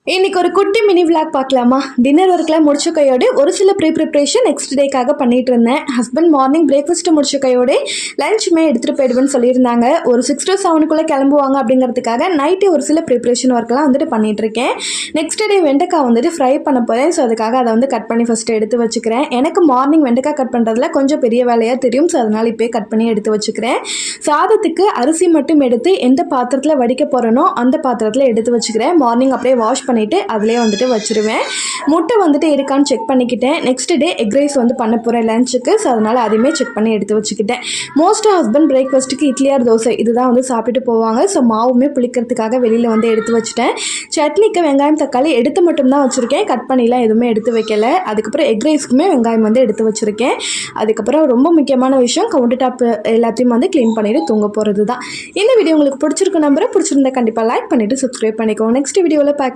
இன்னைக்கு ஒரு குட்டி மினி விளாக் பார்க்கலாமா? டின்னர் ஒர்க்லாம் முடிச்ச கையோடு ஒரு சில ப்ரிப்ரேஷன் நெக்ஸ்ட் டேக்காக பண்ணிட்டு இருந்தேன். ஹஸ்பண்ட் மார்னிங் பிரேக்ஃபாஸ்ட் முடிச்ச கையோடு லஞ்சுமே எடுத்துகிட்டு போயிடுவேன்னு சொல்லியிருந்தாங்க. ஒரு 6 to 7 கிளம்புவாங்க அப்படிங்கிறதுக்காக நைட்டே ஒரு சில ப்ரிப்ரேஷன் ஒர்க்லாம் வந்துட்டு பண்ணிட்டு இருக்கேன். நெக்ஸ்ட் டே வெண்டைக்காய் வந்துட்டு ஃப்ரை பண்ண போகிறேன். ஸோ அதுக்காக அதை வந்து கட் பண்ணி ஃபஸ்ட்டு எடுத்து வச்சுக்கிறேன். எனக்கு மார்னிங் வெண்டைக்காய் கட் பண்ணுறதுல கொஞ்சம் பெரிய வேலையாக தெரியும். ஸோ அதனால் இப்போயே கட் பண்ணி எடுத்து வச்சுக்கிறேன். சாதத்துக்கு அரிசி மட்டும் எடுத்து எந்த பாத்திரத்தில் வடிக்க போகிறேனோ அந்த பாத்திரத்தில் எடுத்து வச்சுக்கிறேன். மார்னிங் அப்படியே வாஷ் பண்ணிவிட்டு அதிலே வந்துட்டு வச்சுருவேன். முட்டை வந்துட்டு இருக்கான்னு செக் பண்ணிக்கிட்டேன். நெக்ஸ்ட் டே எக் ரைஸ் வந்து பண்ண போகிறேன் லஞ்சுக்கு. ஸோ அதனால் அதையுமே செக் பண்ணி எடுத்து வச்சுக்கிட்டேன். மோஸ்ட்டாக ஹஸ்பண்ட் பிரேக்ஃபாஸ்ட்டுக்கு இட்லி ஆர் தோசை இதுதான் வந்து சாப்பிட்டுட்டு போவாங்க. ஸோ மாவுமே புளிக்கிறதுக்காக வெளியில் வந்து எடுத்து வச்சுட்டேன். சட்னிக்கு வெங்காயம் தக்காளி எடுத்து மட்டும்தான் வச்சுருக்கேன். கட் பண்ணிலாம் எதுவுமே எடுத்து வைக்கல. அதுக்கப்புறம் எக் ரைஸ்க்குமே வெங்காயம் வந்து எடுத்து வச்சுருக்கேன். அதுக்கப்புறம் ரொம்ப முக்கியமான விஷயம் கவுண்டர் டாப் எல்லாத்தையும் வந்து க்ளீன் பண்ணிவிட்டு தூங்க போகிறது தான். இந்த வீடியோ உங்களுக்கு பிடிச்சிருக்கு நம்புறேன். பிடிச்சிருந்தா கண்டிப்பாக லைக் பண்ணிவிட்டு சப்ஸ்கிரைப் பண்ணிக்கோங்க. நெக்ஸ்ட் வீடியோவில் பார்க்கலாம்.